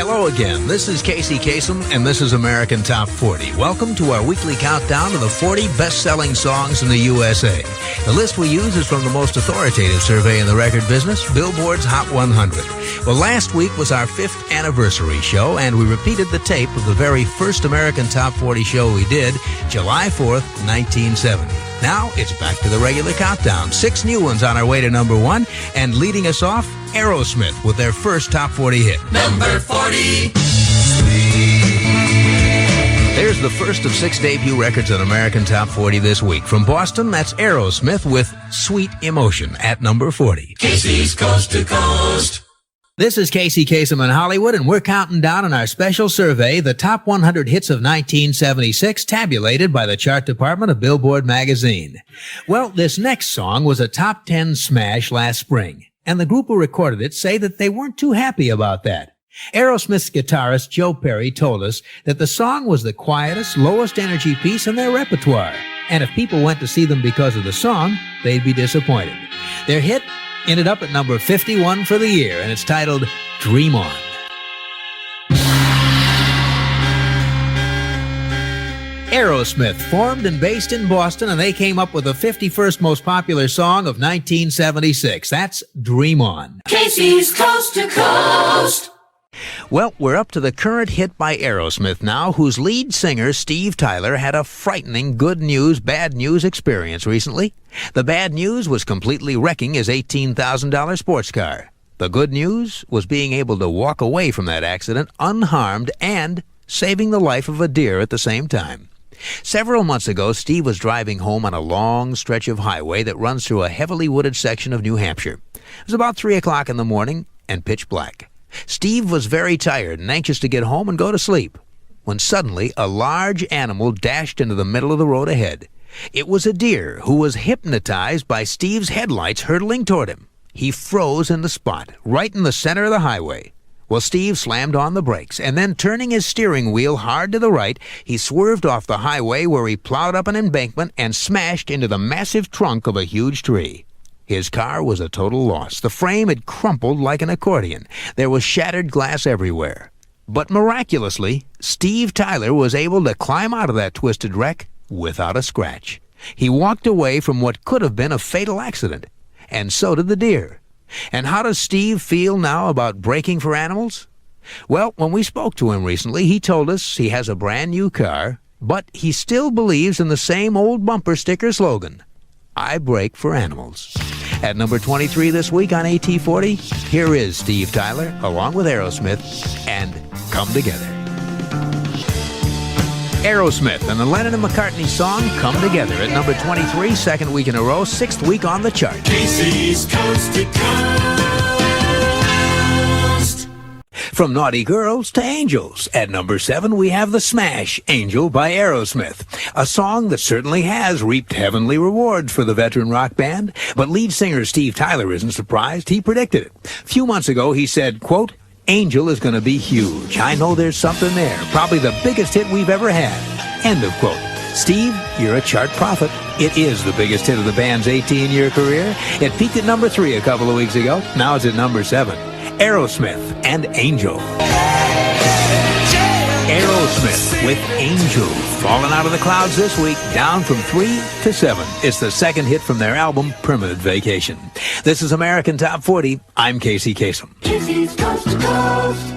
Hello again. This is Casey Kasem, and this is American Top 40. Welcome to our weekly countdown of the 40 best-selling songs in the USA. The list we use is from the most authoritative survey in the record business, Billboard's Hot 100. Well, last week was our 5th anniversary show, and we repeated the tape of the very first American Top 40 show we did, July 4th, 1970. Now, it's back to the regular countdown. 6 new ones on our way to number 1, and leading us off, Aerosmith with their first Top 40 hit. Number 40. There's the first of 6 debut records on American Top 40 this week. From Boston, that's Aerosmith with Sweet Emotion at number 40. Casey's Coast to Coast. This is Casey Kasem in Hollywood, and we're counting down on our special survey, the top 100 hits of 1976, tabulated by the chart department of Billboard magazine. Well, this next song was a top 10 smash last spring, and the group who recorded it say that they weren't too happy about that. Aerosmith's guitarist Joe Perry told us that the song was the quietest, lowest energy piece in their repertoire, and if people went to see them because of the song, they'd be disappointed. Their hit ended up at number 51 for the year, and it's titled Dream On. Aerosmith formed and based in Boston, and they came up with the 51st most popular song of 1976. That's Dream On. Casey's Coast to Coast. Well, we're up to the current hit by Aerosmith now, whose lead singer, Steve Tyler, had a frightening good news, bad news experience recently. The bad news was completely wrecking his $18,000 sports car. The good news was being able to walk away from that accident unharmed and saving the life of a deer at the same time. Several months ago, Steve was driving home on a long stretch of highway that runs through a heavily wooded section of New Hampshire. It was about 3 o'clock in the morning and pitch black. Steve was very tired and anxious to get home and go to sleep, when suddenly a large animal dashed into the middle of the road ahead. It was a deer who was hypnotized by Steve's headlights hurtling toward him. He froze in the spot, right in the center of the highway. Well, Steve slammed on the brakes, and then turning his steering wheel hard to the right, he swerved off the highway where he plowed up an embankment and smashed into the massive trunk of a huge tree. His car was a total loss. The frame had crumpled like an accordion. There was shattered glass everywhere. But miraculously, Steve Tyler was able to climb out of that twisted wreck without a scratch. He walked away from what could have been a fatal accident, and so did the deer. And how does Steve feel now about braking for animals? Well, when we spoke to him recently, he told us he has a brand new car, but he still believes in the same old bumper sticker slogan, I brake for animals. At number 23 this week on AT40, here is Steve Tyler, along with Aerosmith, and Come Together. Aerosmith and the Lennon and McCartney song Come Together at number 23, second week in a row, 6th week on the chart. Casey's Coast to Coast. From Naughty Girls to Angels, at number 7 we have the smash Angel by Aerosmith, a song that certainly has reaped heavenly rewards for the veteran rock band, but lead singer Steve Tyler isn't surprised. He predicted it. A few months ago he said, quote, Angel is going to be huge. I know there's something there. Probably the biggest hit we've ever had. End of quote. Steve, you're a chart prophet. It is the biggest hit of the band's 18-year career. It peaked at number 3 a couple of weeks ago. Now it's at number 7. Aerosmith and Angel. Aerosmith with Angel, falling out of the clouds this week, down from 3 to 7. It's the second hit from their album, Permanent Vacation. This is American Top 40. I'm Casey Kasem. Casey's Coast to Coast.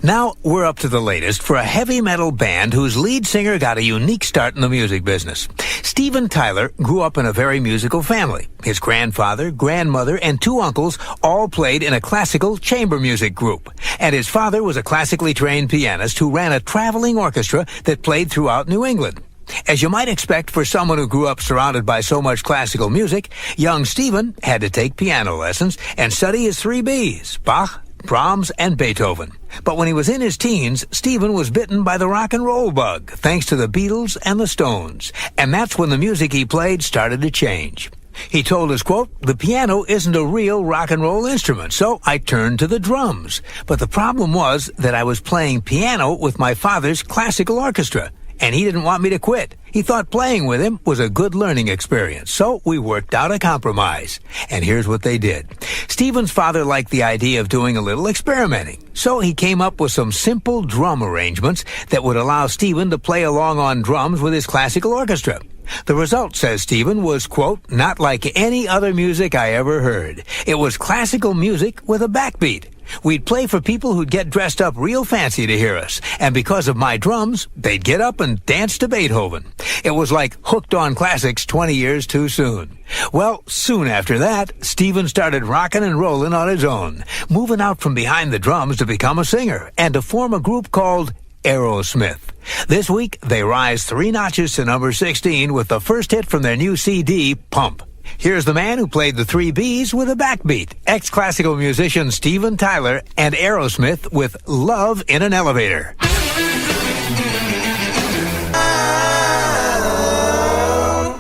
Now we're up to the latest for a heavy metal band whose lead singer got a unique start in the music business. Steven Tyler grew up in a very musical family. His grandfather, grandmother, and 2 uncles all played in a classical chamber music group. And his father was a classically trained pianist who ran a traveling orchestra that played throughout New England. As you might expect for someone who grew up surrounded by so much classical music, young Steven had to take piano lessons and study his 3 B's, Bach, Brahms, and Beethoven. But when he was in his teens, Steven was bitten by the rock and roll bug, thanks to the Beatles and the Stones. And that's when the music he played started to change. He told us, quote, the piano isn't a real rock and roll instrument, so I turned to the drums. But the problem was that I was playing piano with my father's classical orchestra, and he didn't want me to quit. He thought playing with him was a good learning experience, so we worked out a compromise. And here's what they did. Steven's father liked the idea of doing a little experimenting, so he came up with some simple drum arrangements that would allow Steven to play along on drums with his classical orchestra. The result, says Steven, was, quote, not like any other music I ever heard. It was classical music with a backbeat. We'd play for people who'd get dressed up real fancy to hear us, and because of my drums, they'd get up and dance to Beethoven. It was like hooked on classics 20 years too soon. Well, soon after that, Steven started rocking and rolling on his own, moving out from behind the drums to become a singer and to form a group called Aerosmith. This week, they rise 3 notches to number 16 with the first hit from their new CD, Pump. Here's the man who played the 3 Bs with a backbeat, ex-classical musician Steven Tyler and Aerosmith with Love in an Elevator.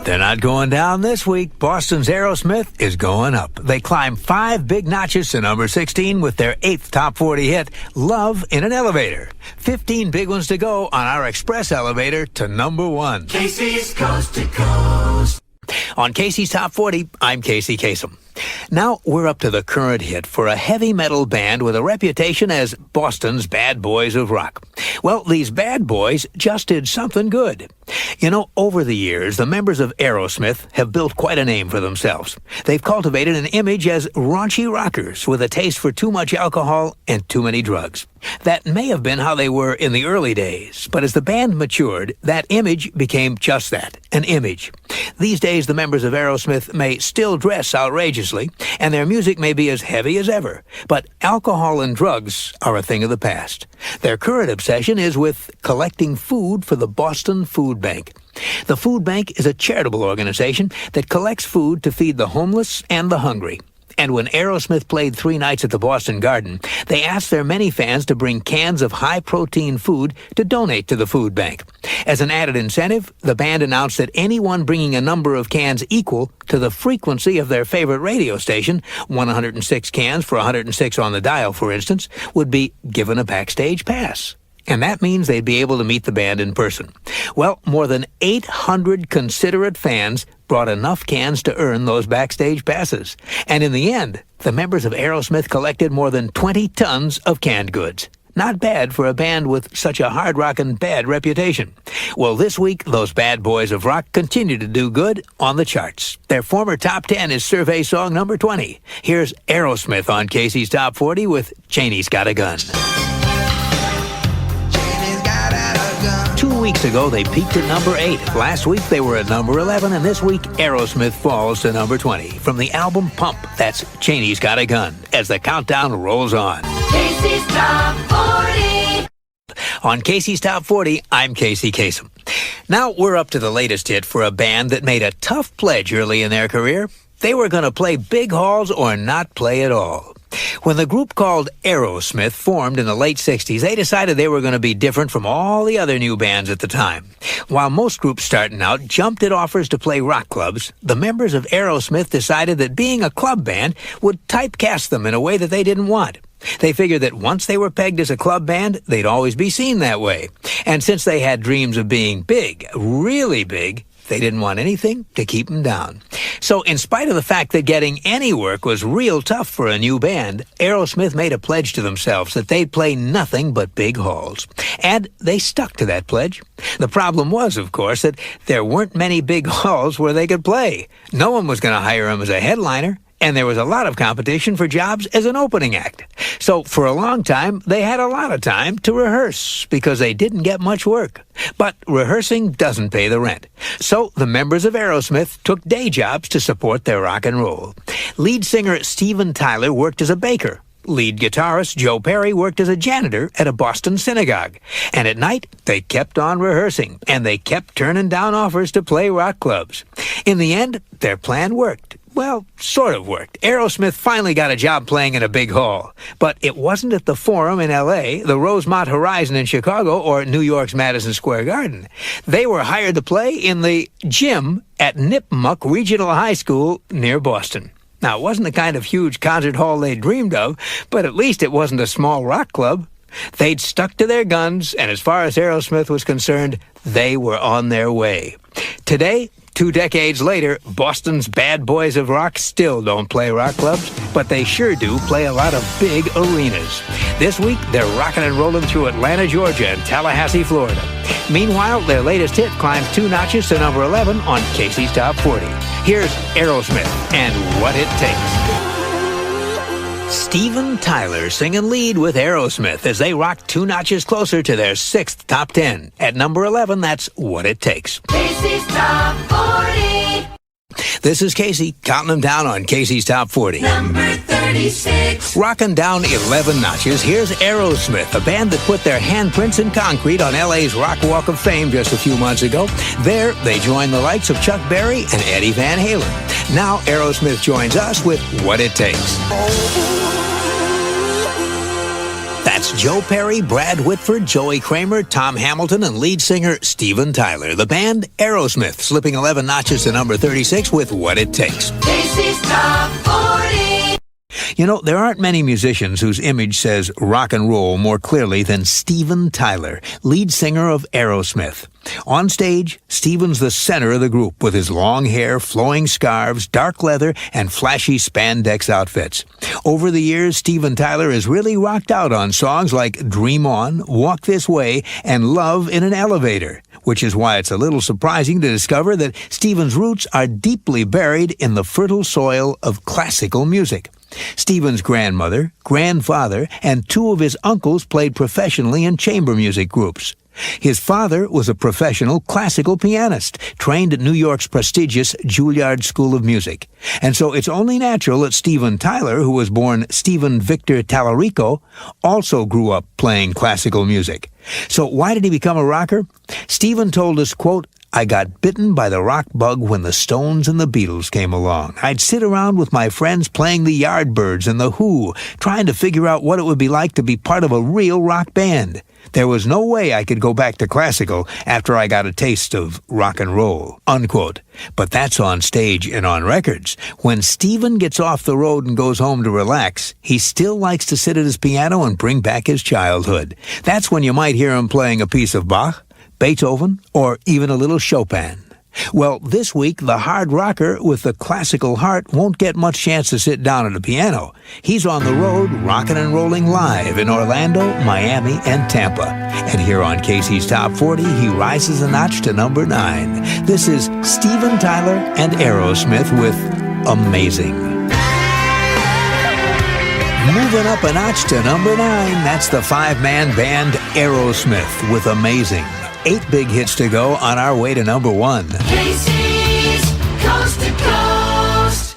They're not going down this week. Boston's Aerosmith is going up. They climb 5 big notches to number 16 with their 8th top 40 hit, Love in an Elevator. 15 big ones to go on our express elevator to number 1. Casey's Coast to Coast. On Casey's Top 40, I'm Casey Kasem. Now we're up to the current hit for a heavy metal band with a reputation as Boston's Bad Boys of Rock. Well, these bad boys just did something good. You know, over the years, the members of Aerosmith have built quite a name for themselves. They've cultivated an image as raunchy rockers with a taste for too much alcohol and too many drugs. That may have been how they were in the early days, but as the band matured, that image became just that, an image. These days, the members of Aerosmith may still dress outrageously, and their music may be as heavy as ever, but alcohol and drugs are a thing of the past. Their current obsession is with collecting food for the Boston Food Bank. The Food Bank is a charitable organization that collects food to feed the homeless and the hungry. And when Aerosmith played 3 nights at the Boston Garden, they asked their many fans to bring cans of high-protein food to donate to the food bank. As an added incentive, the band announced that anyone bringing a number of cans equal to the frequency of their favorite radio station, 106 cans for 106 on the dial, for instance, would be given a backstage pass. And that means they'd be able to meet the band in person. Well, more than 800 considerate fans brought enough cans to earn those backstage passes. And in the end, the members of Aerosmith collected more than 20 tons of canned goods. Not bad for a band with such a hard-rockin' bad reputation. Well, this week, those bad boys of rock continue to do good on the charts. Their former top 10 is survey song number 20. Here's Aerosmith on Casey's Top 40 with Janie's Got a Gun. 2 weeks ago, they peaked at number 8. Last week, they were at number 11, and this week, Aerosmith falls to number 20. From the album Pump, that's Janie's Got a Gun, as the countdown rolls on. Casey's Top 40. On Casey's Top 40, I'm Casey Kasem. Now we're up to the latest hit for a band that made a tough pledge early in their career. They were going to play big halls or not play at all. When the group called Aerosmith formed in the late 60s, they decided they were going to be different from all the other new bands at the time. While most groups starting out jumped at offers to play rock clubs, the members of Aerosmith decided that being a club band would typecast them in a way that they didn't want. They figured that once they were pegged as a club band, they'd always be seen that way. And since they had dreams of being big, really big, they didn't want anything to keep them down. So in spite of the fact that getting any work was real tough for a new band, Aerosmith made a pledge to themselves that they'd play nothing but big halls. And they stuck to that pledge. The problem was, of course, that there weren't many big halls where they could play. No one was going to hire them as a headliner, and there was a lot of competition for jobs as an opening act. So for a long time, they had a lot of time to rehearse because they didn't get much work. But rehearsing doesn't pay the rent. So the members of Aerosmith took day jobs to support their rock and roll. Lead singer Steven Tyler worked as a baker. Lead guitarist Joe Perry worked as a janitor at a Boston synagogue. And at night, they kept on rehearsing, and they kept turning down offers to play rock clubs. In the end, their plan worked. Well, sort of worked. Aerosmith finally got a job playing in a big hall. But it wasn't at the Forum in L.A., the Rosemont Horizon in Chicago, or New York's Madison Square Garden. They were hired to play in the gym at Nipmuc Regional High School near Boston. Now, it wasn't the kind of huge concert hall they dreamed of, but at least it wasn't a small rock club. They'd stuck to their guns, and as far as Aerosmith was concerned, they were on their way. Today, 2 decades later, Boston's bad boys of rock still don't play rock clubs, but they sure do play a lot of big arenas. This week, they're rocking and rolling through Atlanta, Georgia, and Tallahassee, Florida. Meanwhile, their latest hit climbs 2 notches to number 11 on Casey's Top 40. Here's Aerosmith and What It Takes. Steven Tyler singing lead with Aerosmith as they rock 2 notches closer to their 6th top 10. At number 11, that's What It Takes. Casey's Top 40. This is Casey, counting them down on Casey's Top 40. Number 36. Rocking down 11 notches, here's Aerosmith, a band that put their handprints in concrete on LA's Rock Walk of Fame just a few months ago. There, they joined the likes of Chuck Berry and Eddie Van Halen. Now, Aerosmith joins us with What It Takes. That's Joe Perry, Brad Whitford, Joey Kramer, Tom Hamilton, and lead singer Steven Tyler. The band, Aerosmith, slipping 11 notches to number 36 with What It Takes. Casey's Top 40. You know, there aren't many musicians whose image says rock and roll more clearly than Steven Tyler, lead singer of Aerosmith. On stage, Steven's the center of the group with his long hair, flowing scarves, dark leather, and flashy spandex outfits. Over the years, Steven Tyler has really rocked out on songs like Dream On, Walk This Way, and Love in an Elevator, which is why it's a little surprising to discover that Steven's roots are deeply buried in the fertile soil of classical music. Steven's grandmother, grandfather, and 2 of his uncles played professionally in chamber music groups. His father was a professional classical pianist, trained at New York's prestigious Juilliard School of Music. And so it's only natural that Steven Tyler, who was born Stephen Victor Tallarico, also grew up playing classical music. So why did he become a rocker? Steven told us, quote, "I got bitten by the rock bug when the Stones and the Beatles came along. I'd sit around with my friends playing the Yardbirds and the Who, trying to figure out what it would be like to be part of a real rock band. There was no way I could go back to classical after I got a taste of rock and roll," unquote. But that's on stage and on records. When Steven gets off the road and goes home to relax, he still likes to sit at his piano and bring back his childhood. That's when you might hear him playing a piece of Bach, Beethoven, or even a little Chopin. Well, this week, the hard rocker with the classical heart won't get much chance to sit down at a piano. He's on the road, rocking and rolling live in Orlando, Miami, and Tampa. And here on Casey's Top 40, he rises a notch to number 9. This is Steven Tyler and Aerosmith with Amazing. Moving up a notch to number 9, that's the 5-man band Aerosmith with Amazing. 8 big hits to go on our way to number 1. Casey's Coast to Coast.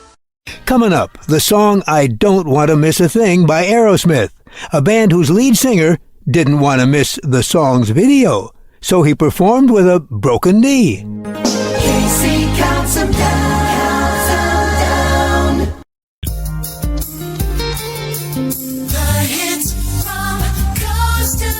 Coming up, the song I Don't Want to Miss a Thing by Aerosmith, a band whose lead singer didn't want to miss the song's video, so he performed with a broken knee. Casey counts them down. The hits from coast to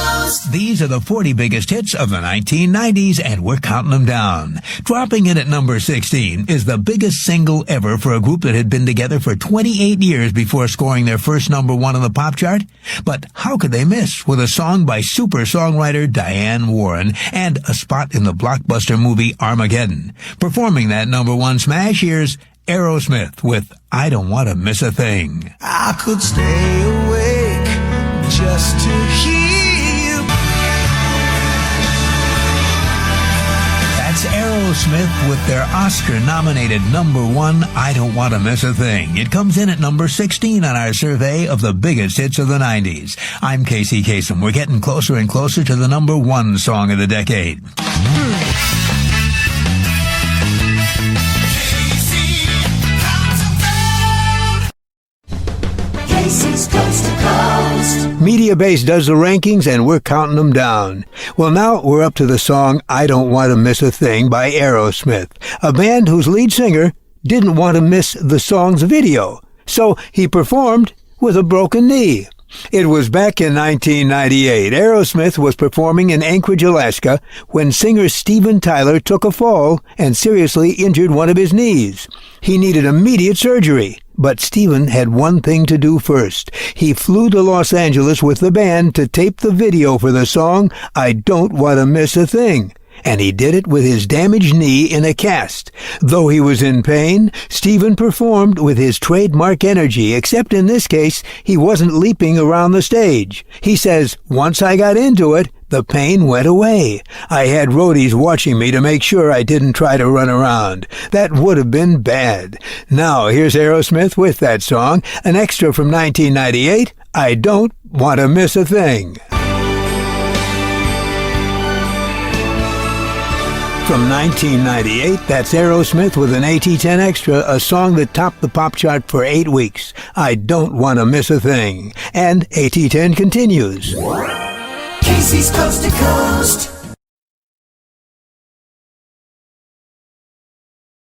coast. These are the 40 biggest hits of the 1990s, and we're counting them down. Dropping in at number 16 is the biggest single ever for a group that had been together for 28 years before scoring their first number 1 on the pop chart. But how could they miss with a song by super songwriter Diane Warren and a spot in the blockbuster movie Armageddon? Performing that number 1 smash, here's Aerosmith with I Don't Want to Miss a Thing. I could stay awake just to hear you. That's Aerosmith with their Oscar-nominated number 1, I Don't Want to Miss a Thing. It comes in at number 16 on our survey of the biggest hits of the 90s. I'm Casey Kasem. We're getting closer and closer to the number 1 song of the decade. Casey's Coast to Coast. Mediabase does the rankings, and we're counting them down. Well, now we're up to the song I Don't Want to Miss a Thing by Aerosmith, a band whose lead singer didn't want to miss the song's video, so he performed with a broken knee. It was back in 1998. Aerosmith was performing in Anchorage, Alaska, when singer Steven Tyler took a fall and seriously injured one of his knees. He needed immediate surgery. But Steven had one thing to do first. He flew to Los Angeles with the band to tape the video for the song, I Don't Want to Miss a Thing. And he did it with his damaged knee in a cast. Though he was in pain, Steven performed with his trademark energy, except in this case, he wasn't leaping around the stage. He says, once I got into it, the pain went away. I had roadies watching me to make sure I didn't try to run around. That would have been bad. Now, here's Aerosmith with that song, an extra from 1998, I Don't Want to Miss a Thing. From 1998, that's Aerosmith with an AT10 Extra, a song that topped the pop chart for 8 weeks. I Don't Want to Miss a Thing. And AT10 continues. Casey's Coast to Coast.